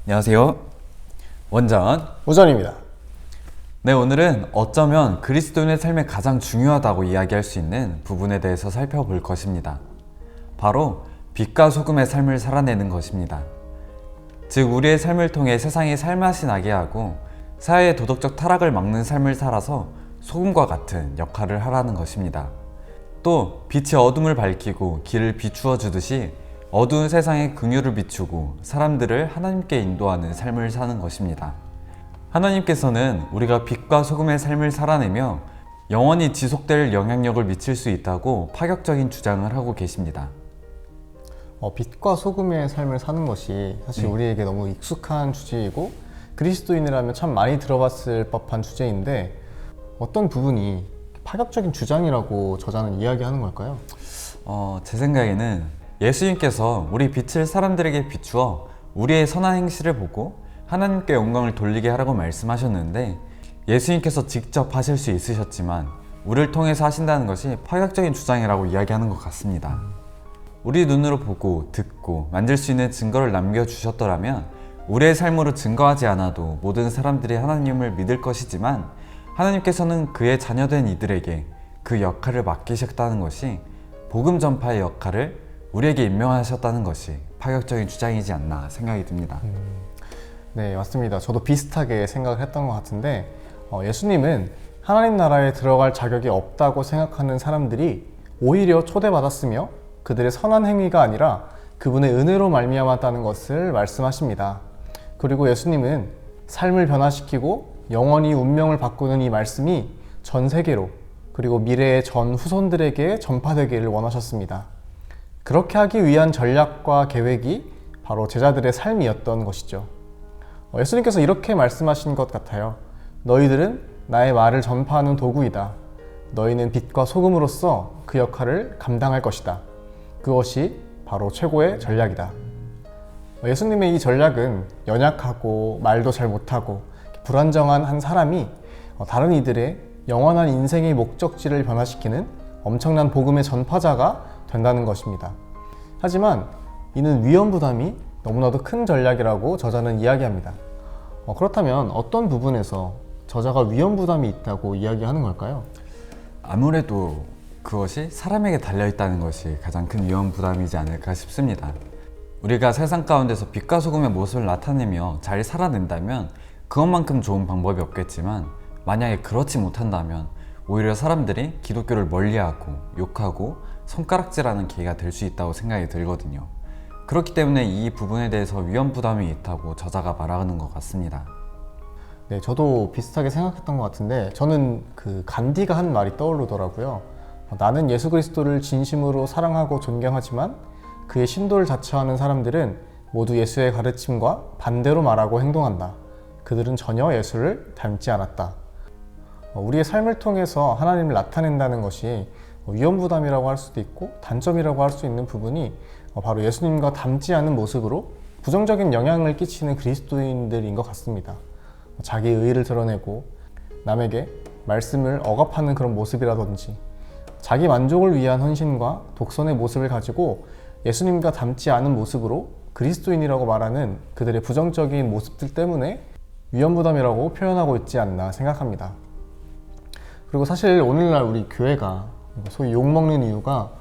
안녕하세요. 원전 우전입니다. 네, 오늘은 어쩌면 그리스도인의 삶에 가장 중요하다고 이야기할 수 있는 부분에 대해서 살펴볼 것입니다. 바로 빛과 소금의 삶을 살아내는 것입니다. 즉, 우리의 삶을 통해 세상에 살맛이 나게 하고 사회의 도덕적 타락을 막는 삶을 살아서 소금과 같은 역할을 하라는 것입니다. 또 빛이 어둠을 밝히고 길을 비추어 주듯이 어두운 세상에 긍휼을 비추고 사람들을 하나님께 인도하는 삶을 사는 것입니다. 하나님께서는 우리가 빛과 소금의 삶을 살아내며 영원히 지속될 영향력을 미칠 수 있다고 파격적인 주장을 하고 계십니다. 빛과 소금의 삶을 사는 것이 사실 우리에게 너무 익숙한 주제이고 그리스도인이라면 참 많이 들어봤을 법한 주제인데 어떤 부분이 파격적인 주장이라고 저자는 이야기하는 걸까요? 제 생각에는 예수님께서 우리 빛을 사람들에게 비추어 우리의 선한 행실을 보고 하나님께 영광을 돌리게 하라고 말씀하셨는데, 예수님께서 직접 하실 수 있으셨지만 우리를 통해서 하신다는 것이 파격적인 주장이라고 이야기하는 것 같습니다. 우리 눈으로 보고 듣고 만질 수 있는 증거를 남겨주셨더라면 우리의 삶으로 증거하지 않아도 모든 사람들이 하나님을 믿을 것이지만, 하나님께서는 그의 자녀된 이들에게 그 역할을 맡기셨다는 것이 복음 전파의 역할을 우리에게 임명하셨다는 것이 파격적인 주장이지 않나 생각이 듭니다. 네, 맞습니다. 저도 비슷하게 생각을 했던 것 같은데 예수님은 하나님 나라에 들어갈 자격이 없다고 생각하는 사람들이 오히려 초대받았으며 그들의 선한 행위가 아니라 그분의 은혜로 말미암았다는 것을 말씀하십니다. 그리고 예수님은 삶을 변화시키고 영원히 운명을 바꾸는 이 말씀이 전 세계로 그리고 미래의 전 후손들에게 전파되기를 원하셨습니다. 그렇게 하기 위한 전략과 계획이 바로 제자들의 삶이었던 것이죠. 예수님께서 이렇게 말씀하신 것 같아요. 너희들은 나의 말을 전파하는 도구이다. 너희는 빛과 소금으로서 그 역할을 감당할 것이다. 그것이 바로 최고의 전략이다. 예수님의 이 전략은 연약하고 말도 잘 못하고 불안정한 한 사람이 다른 이들의 영원한 인생의 목적지를 변화시키는 엄청난 복음의 전파자가 된다는 것입니다. 하지만 이는 위험 부담이 너무나도 큰 전략이라고 저자는 이야기합니다. 그렇다면 어떤 부분에서 저자가 위험 부담이 있다고 이야기하는 걸까요? 아무래도 그것이 사람에게 달려있다는 것이 가장 큰 위험 부담이지 않을까 싶습니다. 우리가 세상 가운데서 빛과 소금의 모습을 나타내며 잘 살아낸다면 그것만큼 좋은 방법이 없겠지만, 만약에 그렇지 못한다면 오히려 사람들이 기독교를 멀리하고 욕하고 손가락질하는 계기가 될 수 있다고 생각이 들거든요. 그렇기 때문에 이 부분에 대해서 위험 부담이 있다고 저자가 말하는 것 같습니다. 네, 저도 비슷하게 생각했던 것 같은데 저는 그 간디가 한 말이 떠오르더라고요. 나는 예수 그리스도를 진심으로 사랑하고 존경하지만 그의 신도를 자처하는 사람들은 모두 예수의 가르침과 반대로 말하고 행동한다. 그들은 전혀 예수를 닮지 않았다. 우리의 삶을 통해서 하나님을 나타낸다는 것이 위험 부담이라고 할 수도 있고 단점이라고 할 수 있는 부분이 바로 예수님과 닮지 않은 모습으로 부정적인 영향을 끼치는 그리스도인들인 것 같습니다. 자기 의의를 드러내고 남에게 말씀을 억압하는 그런 모습이라든지 자기 만족을 위한 헌신과 독선의 모습을 가지고 예수님과 닮지 않은 모습으로 그리스도인이라고 말하는 그들의 부정적인 모습들 때문에 위험 부담이라고 표현하고 있지 않나 생각합니다. 그리고 사실 오늘날 우리 교회가 소위 욕먹는 이유가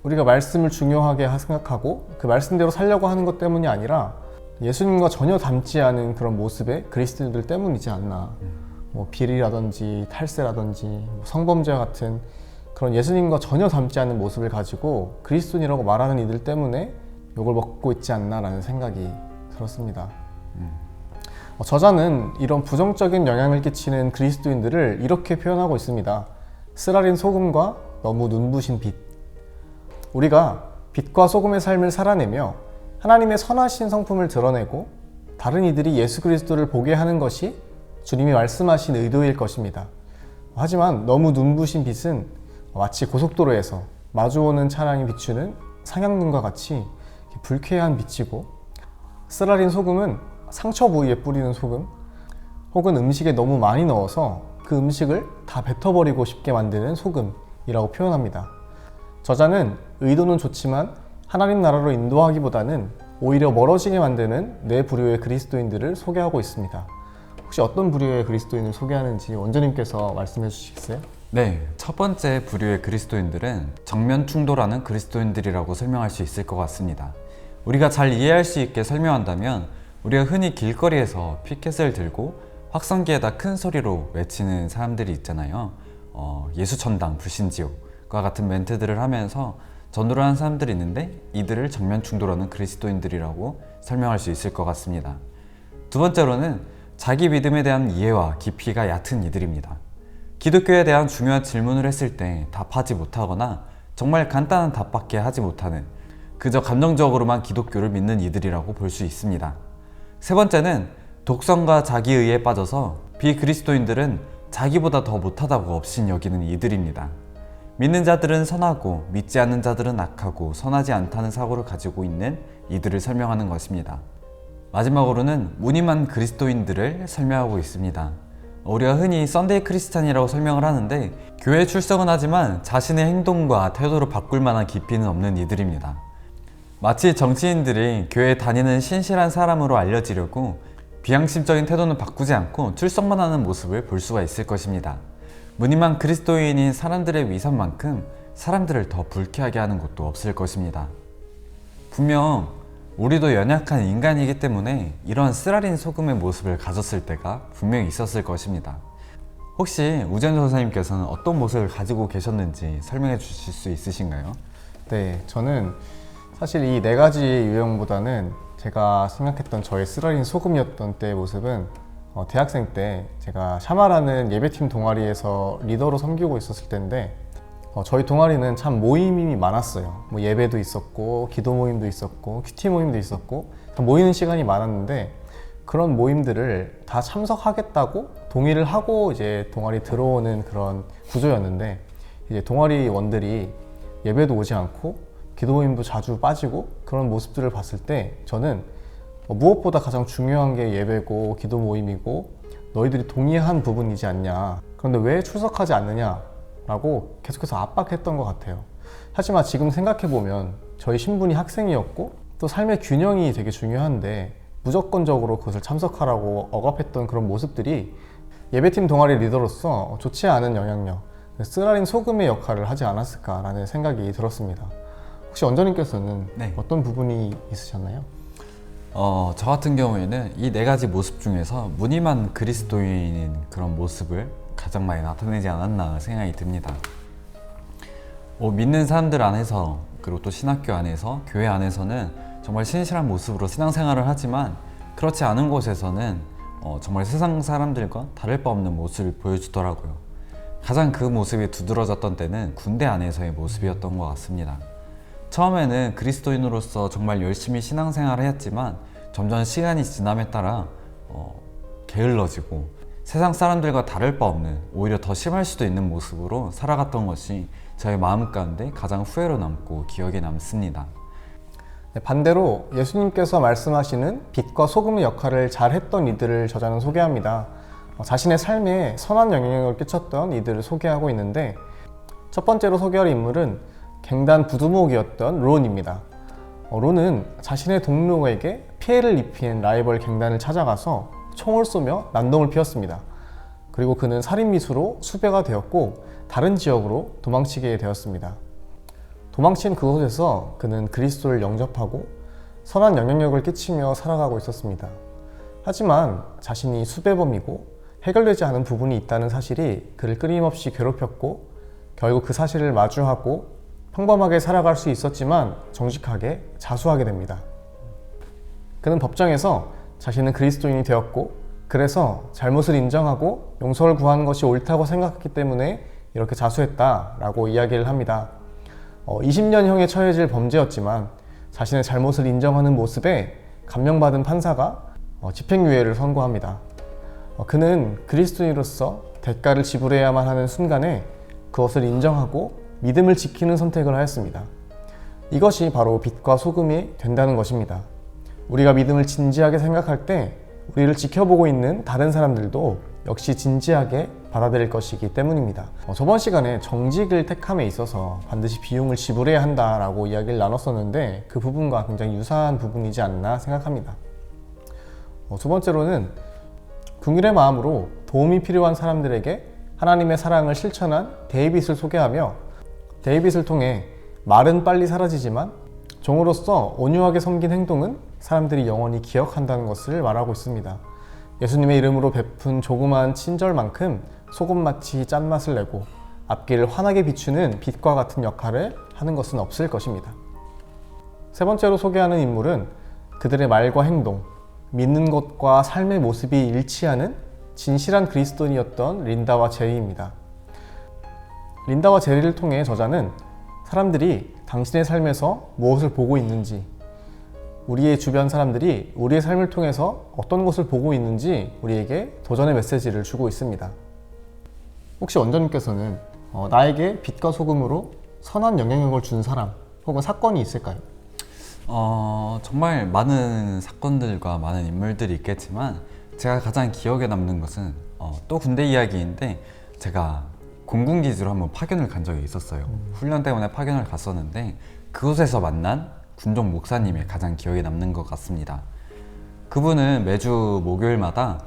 우리가 말씀을 중요하게 생각하고 그 말씀대로 살려고 하는 것 때문이 아니라 예수님과 전혀 닮지 않은 그런 모습의 그리스도인들 때문이지 않나. 비리라든지 탈세라든지 성범죄와 같은 그런 예수님과 전혀 닮지 않은 모습을 가지고 그리스도인이라고 말하는 이들 때문에 욕을 먹고 있지 않나라는 생각이 들었습니다. 저자는 이런 부정적인 영향을 끼치는 그리스도인들을 이렇게 표현하고 있습니다. 쓰라린 소금과 너무 눈부신 빛. 우리가 빛과 소금의 삶을 살아내며 하나님의 선하신 성품을 드러내고 다른 이들이 예수 그리스도를 보게 하는 것이 주님이 말씀하신 의도일 것입니다. 하지만 너무 눈부신 빛은 마치 고속도로에서 마주오는 차량이 비추는 상향등과 같이 불쾌한 빛이고, 쓰라린 소금은 상처 부위에 뿌리는 소금, 혹은 음식에 너무 많이 넣어서 그 음식을 다 뱉어버리고 싶게 만드는 소금이라고 표현합니다. 저자는 의도는 좋지만 하나님 나라로 인도하기보다는 오히려 멀어지게 만드는 네 부류의 그리스도인들을 소개하고 있습니다. 혹시 어떤 부류의 그리스도인을 소개하는지 원장님께서 말씀해 주시겠어요? 네, 첫 번째 부류의 그리스도인들은 정면 충돌하는 그리스도인들이라고 설명할 수 있을 것 같습니다. 우리가 잘 이해할 수 있게 설명한다면 우리가 흔히 길거리에서 피켓을 들고 확성기에다 큰 소리로 외치는 사람들이 있잖아요. 예수천당 불신지옥과 같은 멘트들을 하면서 전도를 하는 사람들이 있는데 이들을 정면 충돌하는 그리스도인들이라고 설명할 수 있을 것 같습니다. 두 번째로는 자기 믿음에 대한 이해와 깊이가 얕은 이들입니다. 기독교에 대한 중요한 질문을 했을 때 답하지 못하거나 정말 간단한 답밖에 하지 못하는 그저 감정적으로만 기독교를 믿는 이들이라고 볼 수 있습니다. 세 번째는 독선과 자기의에 빠져서 비그리스도인들은 자기보다 더 못하다고 업신 여기는 이들입니다. 믿는 자들은 선하고 믿지 않는 자들은 악하고 선하지 않다는 사고를 가지고 있는 이들을 설명하는 것입니다. 마지막으로는 무늬만 그리스도인들을 설명하고 있습니다. 우리가 흔히 썬데이 크리스찬이라고 설명을 하는데 교회 출석은 하지만 자신의 행동과 태도를 바꿀 만한 깊이는 없는 이들입니다. 마치 정치인들이 교회에 다니는 신실한 사람으로 알려지려고 비양심적인 태도는 바꾸지 않고 출석만 하는 모습을 볼 수가 있을 것입니다. 무늬만 그리스도인인 사람들의 위선만큼 사람들을 더 불쾌하게 하는 것도 없을 것입니다. 분명 우리도 연약한 인간이기 때문에 이런 쓰라린 소금의 모습을 가졌을 때가 분명히 있었을 것입니다. 혹시 우전 전사님께서는 어떤 모습을 가지고 계셨는지 설명해 주실 수 있으신가요? 네, 저는 사실 이 네 가지 유형보다는 제가 생각했던 저의 쓰라린 소금이었던 때의 모습은 대학생 때 제가 샤마라는 예배팀 동아리에서 리더로 섬기고 있었을 때인데 저희 동아리는 참 모임이 많았어요. 뭐 예배도 있었고 기도 모임도 있었고 큐티 모임도 있었고 모이는 시간이 많았는데 그런 모임들을 다 참석하겠다고 동의를 하고 이제 동아리 들어오는 그런 구조였는데 이제 동아리원들이 예배도 오지 않고 기도 모임도 자주 빠지고 그런 모습들을 봤을 때 저는 무엇보다 가장 중요한 게 예배고 기도 모임이고 너희들이 동의한 부분이지 않냐, 그런데 왜 출석하지 않느냐 라고 계속해서 압박했던 것 같아요. 하지만 지금 생각해보면 저희 신분이 학생이었고 또 삶의 균형이 되게 중요한데 무조건적으로 그것을 참석하라고 억압했던 그런 모습들이 예배팀 동아리 리더로서 좋지 않은 영향력, 쓰라린 소금의 역할을 하지 않았을까라는 생각이 들었습니다. 혹시 원장님께서는 네. 어떤 부분이 있으셨나요? 저 같은 경우에는 이 네 가지 모습 중에서 무늬만 그리스도인인 그런 모습을 가장 많이 나타내지 않았나 생각이 듭니다. 믿는 사람들 안에서 그리고 또 신학교 안에서 교회 안에서는 정말 신실한 모습으로 신앙생활을 하지만 그렇지 않은 곳에서는 정말 세상 사람들과 다를 바 없는 모습을 보여주더라고요. 가장 그 모습이 두드러졌던 때는 군대 안에서의 모습이었던 것 같습니다. 처음에는 그리스도인으로서 정말 열심히 신앙생활을 했지만 점점 시간이 지남에 따라 게을러지고 세상 사람들과 다를 바 없는 오히려 더 심할 수도 있는 모습으로 살아갔던 것이 저의 마음 가운데 가장 후회로 남고 기억에 남습니다. 반대로 예수님께서 말씀하시는 빛과 소금의 역할을 잘 했던 이들을 저자는 소개합니다. 자신의 삶에 선한 영향력을 끼쳤던 이들을 소개하고 있는데 첫 번째로 소개할 인물은 갱단 부두목이었던 론입니다. 론은 자신의 동료에게 피해를 입힌 라이벌 갱단을 찾아가서 총을 쏘며 난동을 피웠습니다. 그리고 그는 살인미수로 수배가 되었고 다른 지역으로 도망치게 되었습니다. 도망친 그곳에서 그는 그리스도를 영접하고 선한 영향력을 끼치며 살아가고 있었습니다. 하지만 자신이 수배범이고 해결되지 않은 부분이 있다는 사실이 그를 끊임없이 괴롭혔고 결국 그 사실을 마주하고 평범하게 살아갈 수 있었지만 정직하게 자수하게 됩니다. 그는 법정에서 자신은 그리스도인이 되었고 그래서 잘못을 인정하고 용서를 구하는 것이 옳다고 생각했기 때문에 이렇게 자수했다라고 이야기를 합니다. 20년형에 처해질 범죄였지만 자신의 잘못을 인정하는 모습에 감명받은 판사가 집행유예를 선고합니다. 그는 그리스도인으로서 대가를 지불해야만 하는 순간에 그것을 인정하고 믿음을 지키는 선택을 하였습니다. 이것이 바로 빛과 소금이 된다는 것입니다. 우리가 믿음을 진지하게 생각할 때 우리를 지켜보고 있는 다른 사람들도 역시 진지하게 받아들일 것이기 때문입니다. 저번 시간에 정직을 택함에 있어서 반드시 비용을 지불해야 한다라고 이야기를 나눴었는데 그 부분과 굉장히 유사한 부분이지 않나 생각합니다. 두 번째로는 긍휼의 마음으로 도움이 필요한 사람들에게 하나님의 사랑을 실천한 데이빗을 소개하며 데이빗을 통해 말은 빨리 사라지지만 종으로서 온유하게 섬긴 행동은 사람들이 영원히 기억한다는 것을 말하고 있습니다. 예수님의 이름으로 베푼 조그마한 친절만큼 소금마치 짠맛을 내고 앞길을 환하게 비추는 빛과 같은 역할을 하는 것은 없을 것입니다. 세 번째로 소개하는 인물은 그들의 말과 행동, 믿는 것과 삶의 모습이 일치하는 진실한 그리스도인이었던 린다와 제리입니다. 린다와 제리를 통해 저자는 사람들이 당신의 삶에서 무엇을 보고 있는지, 우리의 주변 사람들이 우리의 삶을 통해서 어떤 것을 보고 있는지 우리에게 도전의 메시지를 주고 있습니다. 혹시 원장님께서는 나에게 빛과 소금으로 선한 영향력을 준 사람 혹은 사건이 있을까요? 정말 많은 사건들과 많은 인물들이 있겠지만 제가 가장 기억에 남는 것은 또 군대 이야기인데 제가 공군기지로 한번 파견을 간 적이 있었어요. 훈련 때문에 파견을 갔었는데 그곳에서 만난 군종 목사님이 가장 기억에 남는 것 같습니다. 그분은 매주 목요일마다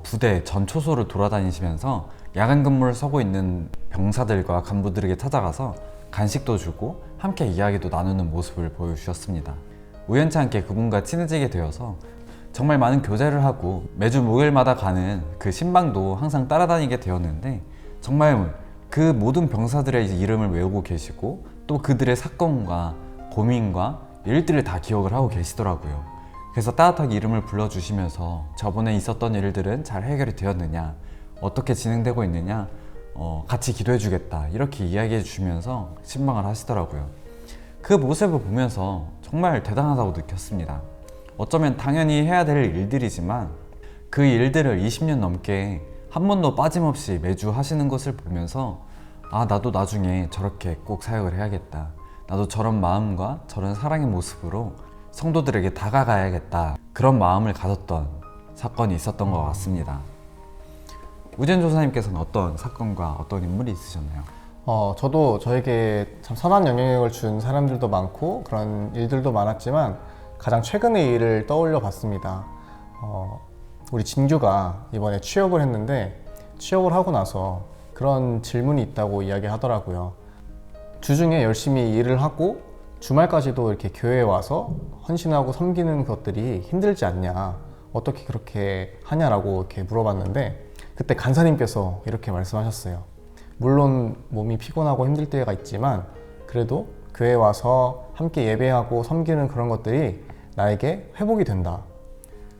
부대 전 초소를 돌아다니시면서 야간 근무를 서고 있는 병사들과 간부들에게 찾아가서 간식도 주고 함께 이야기도 나누는 모습을 보여주셨습니다. 우연치 않게 그분과 친해지게 되어서 정말 많은 교제를 하고 매주 목요일마다 가는 그 신방도 항상 따라다니게 되었는데 정말 그 모든 병사들의 이름을 외우고 계시고 또 그들의 사건과 고민과 일들을 다 기억을 하고 계시더라고요. 그래서 따뜻하게 이름을 불러주시면서 저번에 있었던 일들은 잘 해결이 되었느냐, 어떻게 진행되고 있느냐, 같이 기도해 주겠다 이렇게 이야기해 주시면서 신방을 하시더라고요. 그 모습을 보면서 정말 대단하다고 느꼈습니다. 어쩌면 당연히 해야 될 일들이지만 그 일들을 20년 넘게 한 번도 빠짐없이 매주 하시는 것을 보면서 나도 나중에 저렇게 꼭 사역을 해야겠다, 나도 저런 마음과 저런 사랑의 모습으로 성도들에게 다가가야겠다, 그런 마음을 가졌던 사건이 있었던 것 같습니다. 우재현 조사님께서는 어떤 사건과 어떤 인물이 있으셨나요? 저도 저에게 참 선한 영향력을 준 사람들도 많고 그런 일들도 많았지만 가장 최근의 일을 떠올려 봤습니다. 우리 진규가 이번에 취업을 했는데 취업을 하고 나서 그런 질문이 있다고 이야기하더라고요. 주중에 열심히 일을 하고 주말까지도 이렇게 교회에 와서 헌신하고 섬기는 것들이 힘들지 않냐, 어떻게 그렇게 하냐라고 이렇게 물어봤는데 그때 간사님께서 이렇게 말씀하셨어요. 물론 몸이 피곤하고 힘들 때가 있지만 그래도 교회에 와서 함께 예배하고 섬기는 그런 것들이 나에게 회복이 된다.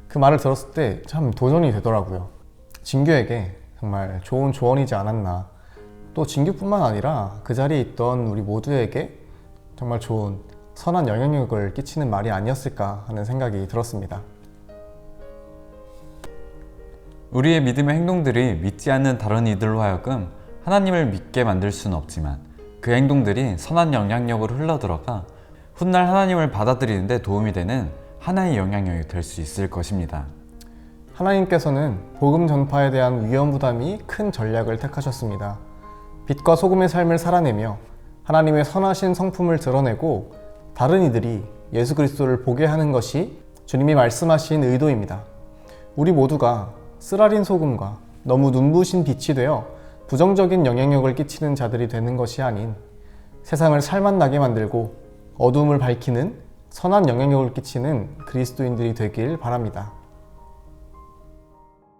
그 말을 들었을 때 참 도전이 되더라고요. 진규에게 정말 좋은 조언이지 않았나. 또 진규뿐만 아니라 그 자리에 있던 우리 모두에게 정말 좋은 선한 영향력을 끼치는 말이 아니었을까 하는 생각이 들었습니다. 우리의 믿음의 행동들이 믿지 않는 다른 이들로 하여금 하나님을 믿게 만들 수는 없지만 그 행동들이 선한 영향력으로 흘러들어가 훗날 하나님을 받아들이는데 도움이 되는 하나의 영향력이 될 수 있을 것입니다. 하나님께서는 복음 전파에 대한 위험 부담이 큰 전략을 택하셨습니다. 빛과 소금의 삶을 살아내며 하나님의 선하신 성품을 드러내고 다른 이들이 예수 그리스도를 보게 하는 것이 주님이 말씀하신 의도입니다. 우리 모두가 쓰라린 소금과 너무 눈부신 빛이 되어 부정적인 영향력을 끼치는 자들이 되는 것이 아닌 세상을 살맛 나게 만들고 어두움을 밝히는 선한 영향력을 끼치는 그리스도인들이 되길 바랍니다.